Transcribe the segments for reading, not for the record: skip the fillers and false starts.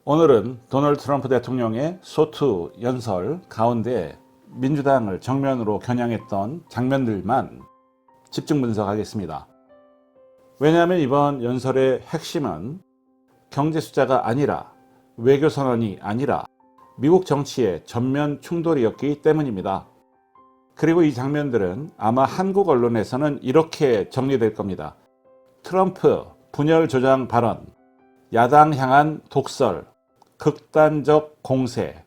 오늘은 도널드 트럼프 대통령의 소투 연설 가운데 민주당을 정면으로 겨냥했던 장면들만 집중 분석하겠습니다. 왜냐하면 이번 연설의 핵심은 경제 숫자가 아니라 외교 선언이 아니라 미국 정치의 전면 충돌이었기 때문입니다. 그리고 이 장면들은 아마 한국 언론에서는 이렇게 정리될 겁니다. 트럼프 분열 조장 발언, 야당 향한 독설, 극단적 공세.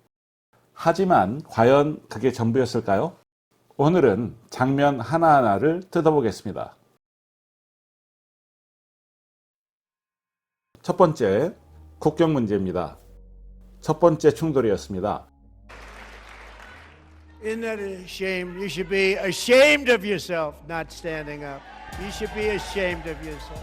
하지만 과연 그게 전부였을까요? 오늘은 장면 하나하나를 뜯어보겠습니다. 첫 번째, 국경 문제입니다. 첫 번째 충돌이었습니다. Isn't that a shame? You should be ashamed of yourself not standing up. You should be ashamed of yourself.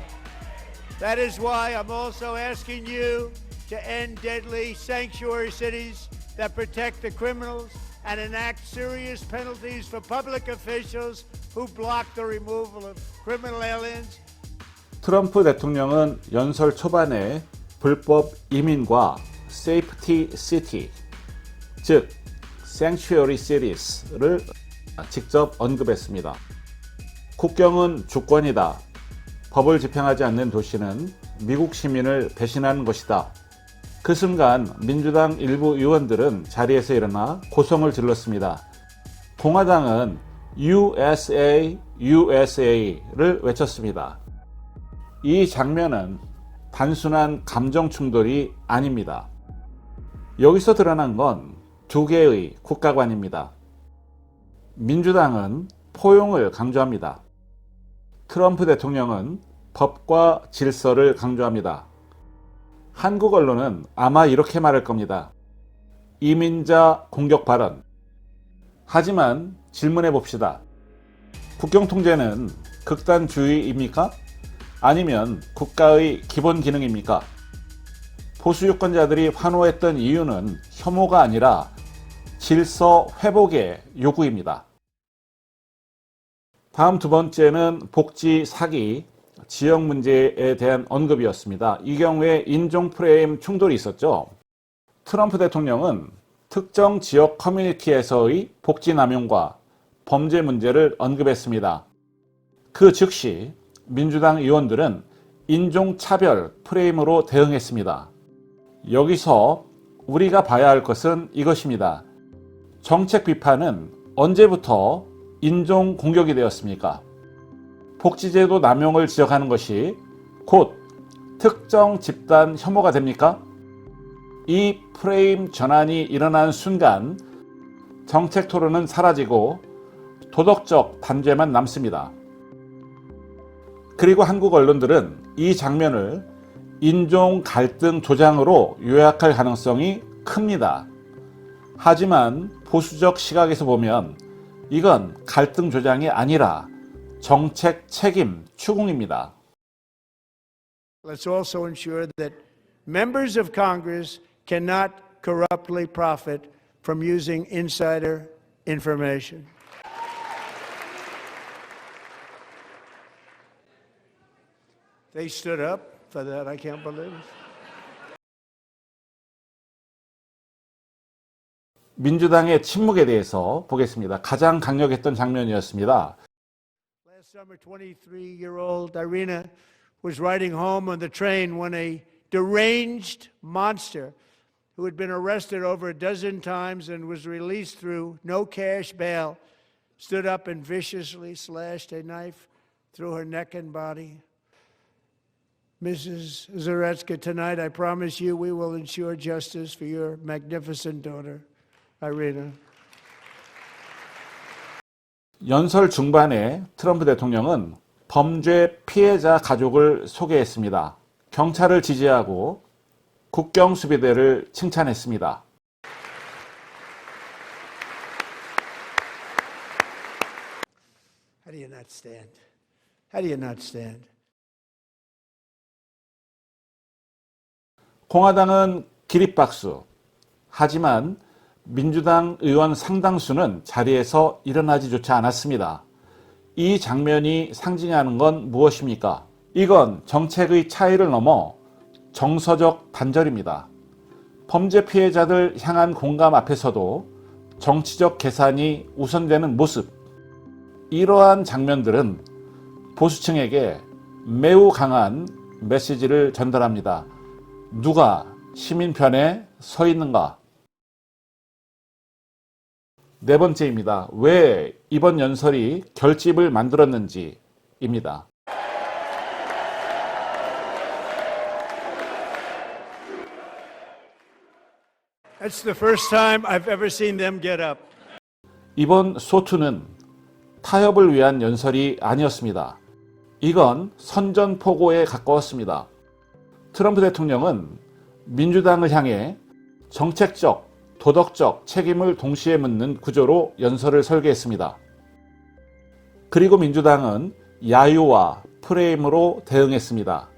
That is why I'm also asking you to end deadly sanctuary cities that protect the criminals and enact serious penalties for public officials who block the removal of criminal aliens. 트럼프 대통령은 연설 초반에 불법 이민과 세이프티 시티, 즉 Sanctuary Cities를 직접 언급했습니다. 국경은 주권이다. 법을 집행하지 않는 도시는 미국 시민을 배신하는 것이다. 그 순간 민주당 일부 의원들은 자리에서 일어나 고성을 질렀습니다. 공화당은 USA, USA를 외쳤습니다. 이 장면은 단순한 감정 충돌이 아닙니다. 여기서 드러난 건 두 개의 국가관입니다. 민주당은 포용을 강조합니다. 트럼프 대통령은 법과 질서를 강조합니다. 한국 언론은 아마 이렇게 말할 겁니다. 이민자 공격 발언. 하지만 질문해 봅시다. 국경 통제는 극단주의입니까? 아니면 국가의 기본 기능입니까? 보수 유권자들이 환호했던 이유는 혐오가 아니라 질서 회복의 요구입니다. 다음 두 번째는 복지 사기, 지역 문제에 대한 언급이었습니다. 이 경우에 인종 프레임 충돌이 있었죠. 트럼프 대통령은 특정 지역 커뮤니티에서의 복지 남용과 범죄 문제를 언급했습니다. 그 즉시 민주당 의원들은 인종차별 프레임으로 대응했습니다. 여기서 우리가 봐야 할 것은 이것입니다. 정책 비판은 언제부터 인종 공격이 되었습니까? 복지제도 남용을 지적하는 것이 곧 특정 집단 혐오가 됩니까? 이 프레임 전환이 일어난 순간 정책 토론은 사라지고 도덕적 단죄만 남습니다. 그리고 한국 언론들은 이 장면을 인종 갈등 조장으로 요약할 가능성이 큽니다. 하지만 보수적 시각에서 보면 이건 갈등 조장이 아니라 정책 책임 추궁입니다. Let's also ensure that members of Congress cannot corruptly profit from using insider information. They stood up for that. I can't believe it. 민주당의 침묵에 대해서 보겠습니다. 가장 강력했던 장면이었습니다. Last summer, 23-year-old Irina was riding home on the train when a deranged monster who had been arrested over a dozen times and was released through no cash bail stood up and viciously slashed a knife through her neck and body. Mrs. Zaretsky, tonight I promise you we will ensure justice for your magnificent daughter, Irina. 연설 중반에 트럼프 대통령은 범죄 피해자 가족을 소개했습니다. 경찰을 지지하고 국경 수비대를 칭찬했습니다. How do you not stand? How do you not stand? 공화당은 기립박수. 하지만 민주당 의원 상당수는 자리에서 일어나지조차 않았습니다. 이 장면이 상징하는 건 무엇입니까? 이건 정책의 차이를 넘어 정서적 단절입니다. 범죄 피해자들 향한 공감 앞에서도 정치적 계산이 우선되는 모습, 이러한 장면들은 보수층에게 매우 강한 메시지를 전달합니다. 누가 시민 편에 서 있는가? 네 번째입니다. 왜 이번 연설이 결집을 만들었는지입니다. That's the first time I've ever seen them get up. 이번 소투는 타협을 위한 연설이 아니었습니다. 이건 선전포고에 가까웠습니다. 트럼프 대통령은 민주당을 향해 정책적, 도덕적 책임을 동시에 묻는 구조로 연설을 설계했습니다. 그리고 민주당은 야유와 프레임으로 대응했습니다.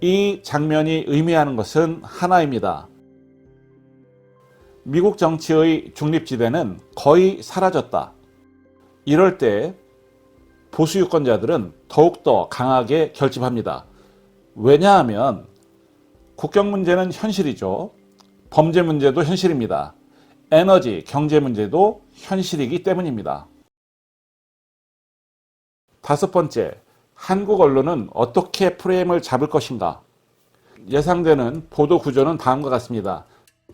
이 장면이 의미하는 것은 하나입니다. 미국 정치의 중립지대는 거의 사라졌다. 이럴 때 보수 유권자들은 더욱더 강하게 결집합니다. 왜냐하면 국경 문제는 현실이죠. 범죄 문제도 현실입니다. 에너지, 경제 문제도 현실이기 때문입니다. 다섯 번째, 한국 언론은 어떻게 프레임을 잡을 것인가? 예상되는 보도 구조는 다음과 같습니다.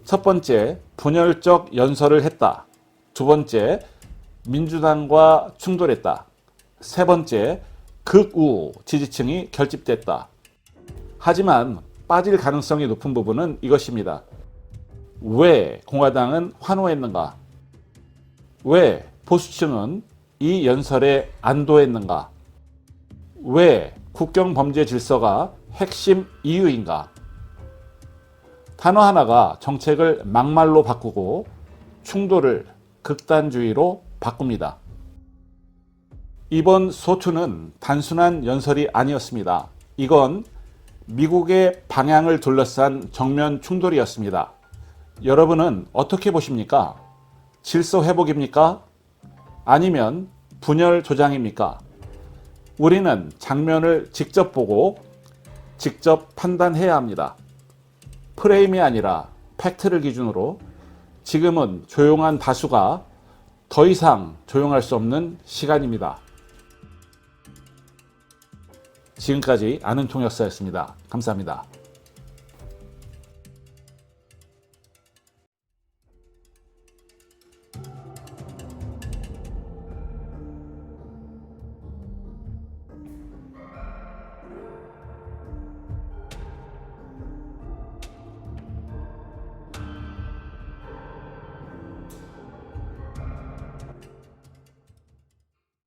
첫 번째, 분열적 연설을 했다. 두 번째, 민주당과 충돌했다. 세 번째, 극우 지지층이 결집됐다. 하지만 빠질 가능성이 높은 부분은 이것입니다. 왜 공화당은 환호했는가? 왜 보수층은 이 연설에 안도했는가? 왜 국경 범죄 질서가 핵심 이유인가? 단어 하나가 정책을 막말로 바꾸고 충돌을 극단주의로 바꿉니다. 이번 소투는 단순한 연설이 아니었습니다. 이건 미국의 방향을 둘러싼 정면 충돌이었습니다. 여러분은 어떻게 보십니까? 질서 회복입니까? 아니면 분열 조장입니까? 우리는 장면을 직접 보고 직접 판단해야 합니다. 프레임이 아니라 팩트를 기준으로 지금은 조용한 다수가 더 이상 조용할 수 없는 시간입니다. 지금까지 아는 통역사였습니다. 감사합니다.